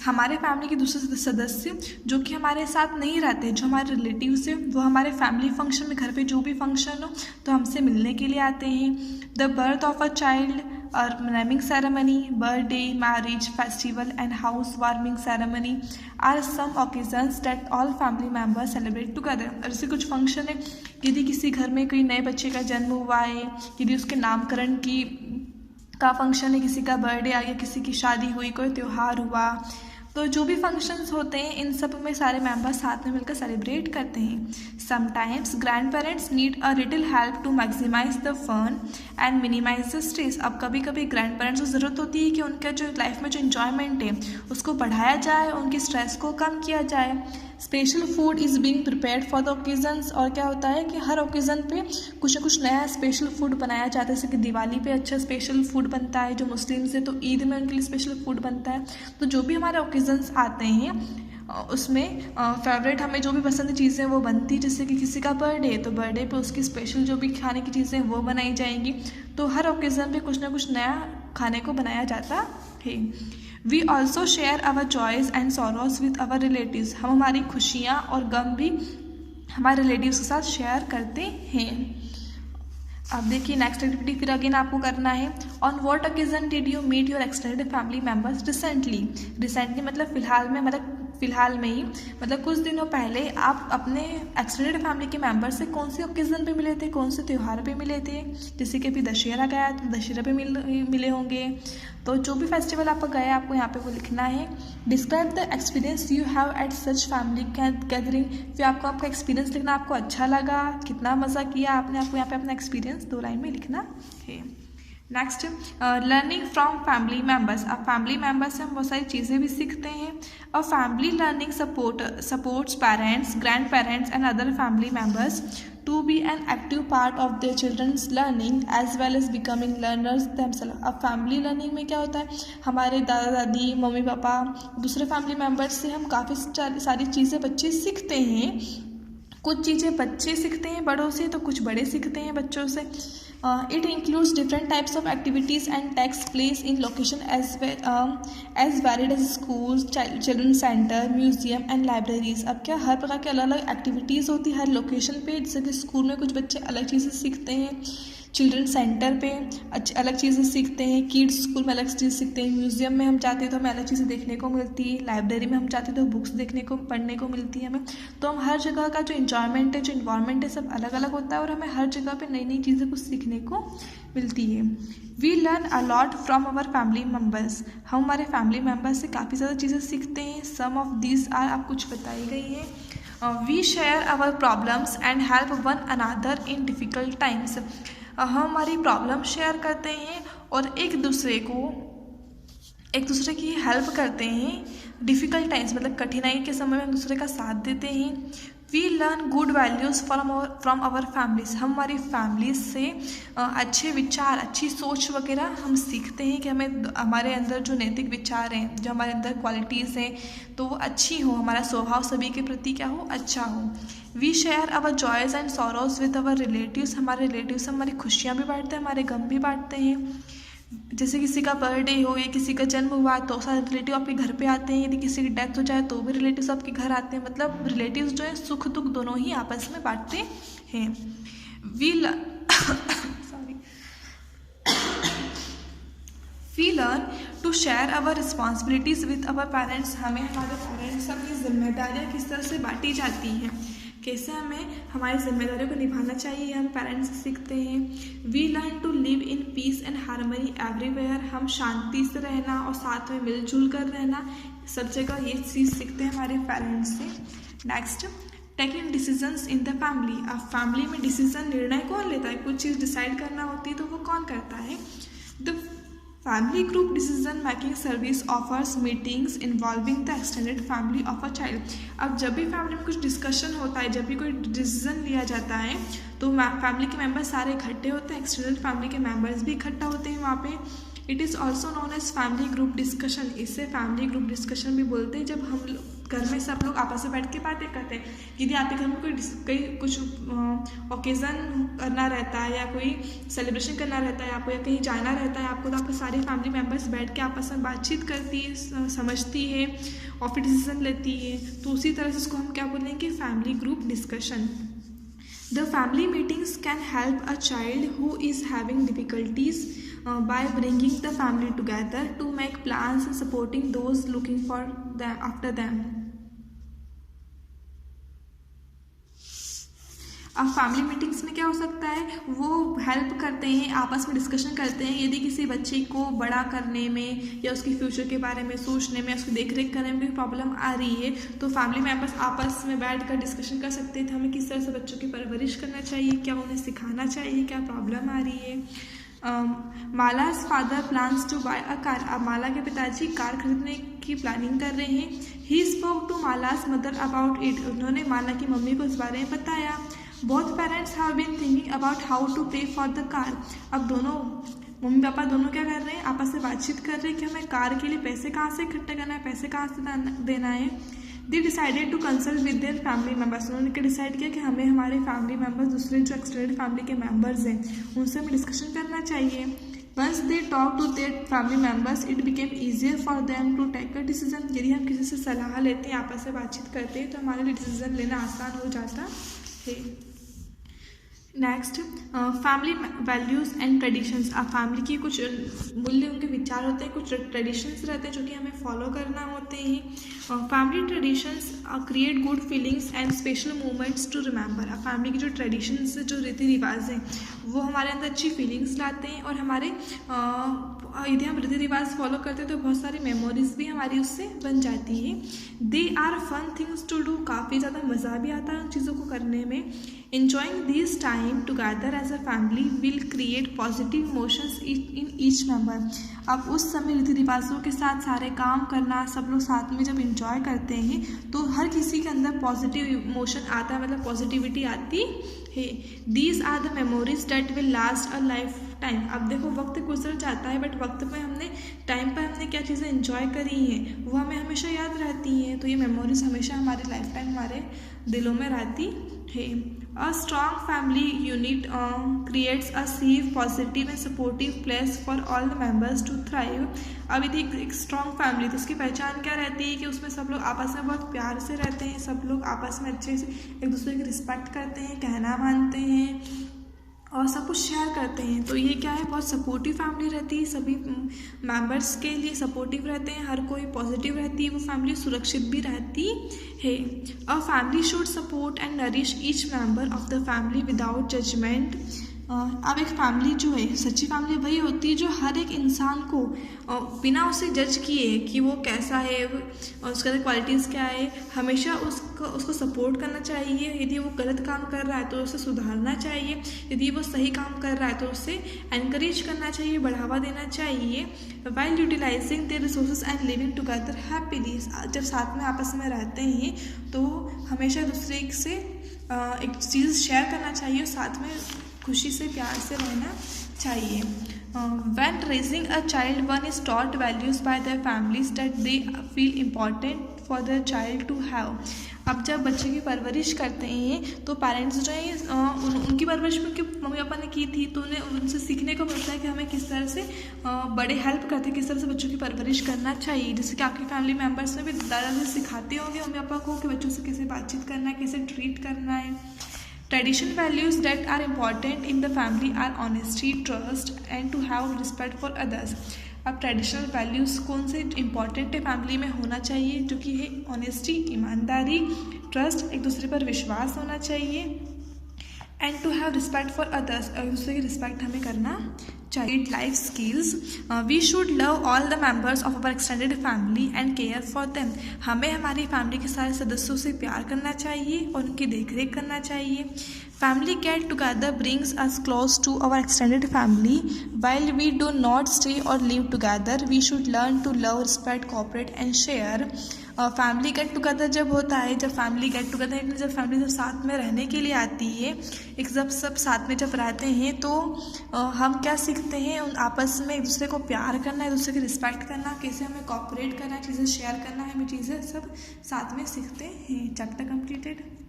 हमारे फैमिली के दूसरे सदस्य जो कि हमारे साथ नहीं रहते, जो हमारे रिलेटिव्स हैं, वो हमारे फैमिली फंक्शन में, घर पे जो भी फंक्शन हो तो हमसे मिलने के लिए आते हैं। The birth of a child और naming ceremony, birthday, marriage, festival and house warming ceremony are some occasions that all family members celebrate together. और जैसे कुछ फंक्शन है, यदि किसी घर में कोई नए बच्चे का जन्म हुआ है, यदि उसके नामकरण का फंक्शन है, किसी का बर्थडे आ गया, किसी की शादी हुई, कोई त्यौहार हुआ, तो जो भी फंक्शंस होते हैं इन सब में सारे मेंबर्स साथ में मिलकर सेलिब्रेट करते हैं। Sometimes grand parents need a little help to maximise the fun and minimise the stress. अब कभी कभी ग्रैंड पेरेंट्स को ज़रूरत होती है कि उनका जो लाइफ में जो इन्जॉयमेंट है उसको बढ़ाया जाए, उनकी स्ट्रेस को कम किया जाए। Special food is being prepared for the occasions. और क्या होता है कि हर ओकेजन पे कुछ ना कुछ नया स्पेशल फूड बनाया जाता है। जैसे कि दिवाली पे अच्छा स्पेशल फूड बनता है, जो मुस्लिम्स है तो ईद में उनके लिए स्पेशल फूड बनता है। तो जो भी हमारे ओकेजन्स आते हैं उसमें फेवरेट हमें जो भी पसंद चीज़ें वो बनती, जैसे कि किसी का बर्थडे है तो बर्थडे पे उसकी स्पेशल जो भी खाने की चीज़ें वो बनाई जाएंगी। तो हर ओकेजन पे कुछ ना कुछ नया खाने को बनाया जाता है। We also share our joys and sorrows with our relatives. हम हमारी खुशियाँ और गम भी हमारे रिलेटिव्स के साथ शेयर करते हैं। अब देखिए नेक्स्ट एक्टिविटी फिर अगेन आपको करना है। On what occasion did you meet your extended family members recently. Recently मतलब फ़िलहाल में ही, मतलब कुछ दिनों पहले आप अपने एक्सटेंडेड फैमिली के मेंबर से कौन से ओकेजन पे मिले थे, कौन से त्यौहार पे मिले थे। जैसे कि अभी दशहरा गया तो दशहरा पे मिले होंगे। तो जो भी फेस्टिवल आपका गया आपको यहाँ पे वो लिखना है। Describe the experience you have at such family gathering. फिर आपको आपका एक्सपीरियंस लिखना, आपको अच्छा लगा, कितना मज़ा किया आपने, आपको यहाँ पे अपना एक्सपीरियंस 2 लाइन में लिखना है। Next learning from family members. अब फैमिली मेम्बर्स से हम बहुत सारी चीज़ें भी सीखते हैं। और family learning supports parents, grand parents and other family members to be an active part of their children's learning as well as becoming learners themselves। अब फैमिली लर्निंग में क्या होता है, हमारे दादा दादी, मम्मी पापा, दूसरे फैमिली मेम्बर्स से हम काफ़ी सारी चीज़ें बच्चे सीखते हैं। कुछ चीज़ें बच्चे सीखते हैं बड़ों से, तो कुछ बड़े सीखते हैं बच्चों से। It includes different types of activities and takes place in location as varied as schools, children's center, museum and libraries। अब क्या हर प्रकार के अलग अलग एक्टिविटीज़ होती है हर लोकेशन पे। जैसे कि स्कूल में कुछ बच्चे अलग चीज़ें सीखते हैं, चिल्ड्रन सेंटर पे अलग चीज़ें सीखते हैं, किड्स स्कूल में अलग चीज़ सीखते हैं, म्यूज़ियम में हम जाते हैं तो हमें अलग चीज़ें देखने को मिलती है, लाइब्रेरी में हम जाते हैं तो बुक्स देखने को पढ़ने को मिलती है हमें। तो हम हर जगह का जो इन्जॉयमेंट है, जो इन्वायरमेंट है, सब अलग अलग होता है और हमें हर जगह पे नई नई चीज़ें कुछ सीखने को मिलती है। We learn a lot from our family members. हम हमारे फैमिली मेम्बर्स से काफ़ी ज़्यादा चीज़ें सीखते हैं। सम ऑफ दीज आर आप कुछ बताई गई हैं। We share our problems and help one another in difficult times. हम हमारी प्रॉब्लम शेयर करते हैं और एक दूसरे की हेल्प करते हैं। डिफ़िकल्ट टाइम्स मतलब कठिनाई के समय में हम दूसरे का साथ देते हैं। We learn good values from our families. हम हमारी फैमिलीज से अच्छे विचार, अच्छी सोच वगैरह हम सीखते हैं कि हमें हमारे अंदर जो नैतिक विचार हैं, जो हमारे अंदर क्वालिटीज़ हैं, तो वो अच्छी हो, हमारा स्वभाव सभी के प्रति क्या हो, अच्छा हो। We share our joys and sorrows with our relatives. हमारे रिलेटिव्स हमारी खुशियाँ भी बांटते हैं, हमारे गम भी बांटते हैं। जैसे किसी का बर्थडे हो या किसी का जन्म हुआ तो सारे रिलेटिव आपके घर पे आते हैं। यदि किसी की डेथ हो जाए तो भी रिलेटिव्स आपके घर आते हैं। मतलब रिलेटिव्स जो है सुख दुख दोनों ही आपस में बांटते हैं। We learn to share our responsibilities with our parents. हमें हमारे पेरेंट्स से अपनी जिम्मेदारियाँ किस तरह से बांटी जाती हैं, कैसे हमें हमारी जिम्मेदारियों को निभाना चाहिए, हम पेरेंट्स से सीखते हैं। We learn to live in peace and harmony everywhere. हम शांति से रहना और साथ में मिलजुल कर रहना, सब जगह ये चीज़ सीखते हैं हमारे पेरेंट्स से। Next taking decisions in the family. अब फैमिली में डिसीजन, निर्णय कौन लेता है, कुछ चीज़ डिसाइड करना होती है तो वो कौन करता है। The family group decision making service offers meetings involving the extended family of a child. अब जब भी फैमिली में कुछ डिस्कशन होता है, जब भी कोई डिसीजन लिया जाता है तो फैमिली के मेम्बर्स सारे इकट्ठे होते हैं, एक्सटेंडेड फैमिली के मेम्बर्स भी इकट्ठा होते हैं वहाँ पे। It is also known as family group discussion. इसे फैमिली ग्रुप डिस्कशन भी बोलते हैं, जब हम घर में सब लोग आपस में बैठ के बातें करते हैं। यदि आपके घर में कोई कुछ ओकेज़न करना रहता है या कोई सेलिब्रेशन करना रहता है आपको, या कहीं जाना रहता है आपको, तो आपके सारे फैमिली मेम्बर्स बैठ के आपस में बातचीत करती है, समझती है और फिर डिसीजन लेती है। तो उसी तरह से इसको हम क्या बोलेंगे, family group discussion. The family meetings can help a child who is having difficulties by bringing the family together to make plans and supporting those looking for them after them. अब फैमिली मीटिंग्स में क्या हो सकता है, वो help करते हैं, आपस में डिस्कशन करते हैं। यदि किसी बच्चे को बड़ा करने में या उसके फ्यूचर के बारे में सोचने में, उसकी देख रेख करने में कोई प्रॉब्लम आ रही है, तो फैमिली मेम्बर्स आपस में बैठ कर डिस्कशन कर सकते हैं, तो हमें किस तरह से बच्चों की परवरिश करना चाहिए, क्या उन्हें सिखाना चाहिए, क्या प्रॉब्लम आ रही है। Mala's father plans to buy a car. अब माला के पिताजी कार खरीदने की प्लानिंग कर रहे हैं। He spoke to Mala's mother about it. उन्होंने माला की मम्मी को इस बारे में बताया। Both parents have been thinking about how to pay for the car. अब दोनों मम्मी पापा दोनों क्या कर रहे हैं, आपस में बातचीत कर रहे हैं कि हमें कार के लिए पैसे कहाँ से इकट्ठा करना है, पैसे कहाँ से देना है। They decided to consult with their family members. उन्होंने क्या डिसाइड किया कि हमें हमारे फैमिली मेम्बर्स, दूसरे जो एक्सटेंडेड फैमिली के मेम्बर्स हैं, उनसे हमें डिस्कशन करना चाहिए। Once they talk to their family members it became easier for them to take a decision. यदि हम किसी से सलाह लेते हैं, आपस में बातचीत करते हैं, तो हमारे लिए डिसीजन लेना आसान हो जाता है। Next, family values and traditions. अब फैमिली की कुछ मूल्य, उनके विचार होते हैं, कुछ ट्रेडिशंस रहते हैं जो कि हमें फॉलो करना होते हैं। Family traditions create good feelings and special moments to remember. अब फैमिली की जो ट्रेडिशंस, जो रीति रिवाज हैं, वो हमारे अंदर अच्छी फीलिंग्स लाते हैं, और हमारे यदि हम रीति रिवाज फॉलो करते हैं तो बहुत सारी मेमोरीज भी हमारी उससे बन जाती है। They are fun things to do. काफ़ी ज़्यादा मज़ा भी आता है उन चीज़ों को करने में। Enjoying this time together as a family will create positive emotions in each member. अब उस समय रीति रिवाजों के साथ सारे काम करना, सब लोग साथ में जब इंजॉय करते हैं तो हर किसी के अंदर पॉजिटिव इमोशन आता है, मतलब पॉजिटिविटी आती है। These are the memories that will last a lifetime. अब देखो वक्त गुजर जाता है, बट वक्त पे हमने टाइम पर हमने क्या चीज़ें इंजॉय करी हैं वो हमें हमेशा याद रहती हैं। तो ये मेमोरीज हमेशा हमारी लाइफ टाइम हमारे दिलों में रहती है। A strong family unit creates a safe, positive and supportive place for all the members to thrive. अब यदि एक स्ट्रॉन्ग फैमिली, तो उसकी पहचान क्या रहती है कि उसमें सब लोग आपस में बहुत प्यार से रहते हैं, सब लोग आपस में अच्छे से एक दूसरे की रिस्पेक्ट करते हैं, कहना मानते हैं और सब कुछ शेयर करते हैं। तो ये क्या है, बहुत सपोर्टिव फैमिली रहती है, सभी मेंबर्स के लिए सपोर्टिव रहते हैं, हर कोई पॉजिटिव रहती है, वो फैमिली सुरक्षित भी रहती है। A family should support and nourish each member of the family without judgement. अब एक फैमिली जो है, सच्ची फैमिली वही होती है जो हर एक इंसान को बिना उसे जज किए कि वो कैसा है और उसके अंदर क्वालिटीज़ क्या है, हमेशा उसको सपोर्ट करना चाहिए। यदि वो गलत काम कर रहा है तो उसे सुधारना चाहिए, यदि वो सही काम कर रहा है तो उसे एनकरेज करना चाहिए, बढ़ावा देना चाहिए। While utilising their resources and living together happily. जब साथ में आपस में रहते हैं तो हमेशा दूसरे से एक चीज़ शेयर करना चाहिए, साथ में खुशी से प्यार से रहना चाहिए। When raising a child, one is taught values by their families that they feel important for their child to have. अब जब बच्चे की परवरिश करते हैं तो पेरेंट्स जो है उनकी परवरिश उनके मम्मी पापा ने की थी, तो उन्हें उनसे सीखने को मिलता है कि हमें किस तरह से बड़े हेल्प करते हैं, किस तरह से बच्चों की परवरिश करना चाहिए। जैसे कि आपकी फैमिली मेम्बर्स में भी दादा सिखाते होंगे मम्मी पापा को कि बच्चों से कैसे बातचीत करना है, कैसे ट्रीट करना है। Traditional values that are important in the family are honesty, trust and to have respect for others. अब ट्रेडिशनल वैल्यूज़ कौन से इंपॉर्टेंट है फैमिली में होना चाहिए, जो कि है ऑनेस्टी, ईमानदारी, ट्रस्ट, एक दूसरे पर विश्वास होना चाहिए, and to have respect for others, एक दूसरे की रिस्पेक्ट हमें करना चाहिए। Life skills, we should love all the members of our extended family and care for them. हमें हमारी फैमिली के सारे सदस्यों से प्यार करना चाहिए और उनकी देखरेख करना चाहिए। Family get together brings us close to our extended family. While we do not stay और live together, we should learn to love, respect, cooperate and share. Family get together जब होता है, जब फैमिली गेट टुगेदर जब family जब साथ में रहने के लिए आती है, एक सब साथ में जब रहते हैं तो हम क्या सीखते हैं, उन आपस में एक दूसरे को प्यार करना, एक दूसरे की रिस्पेक्ट करना, कैसे हमें कोऑपरेट करना है, चीज़ें शेयर करना है, हमें चीज़ें सब साथ में सीखते हैं। Chapter completed.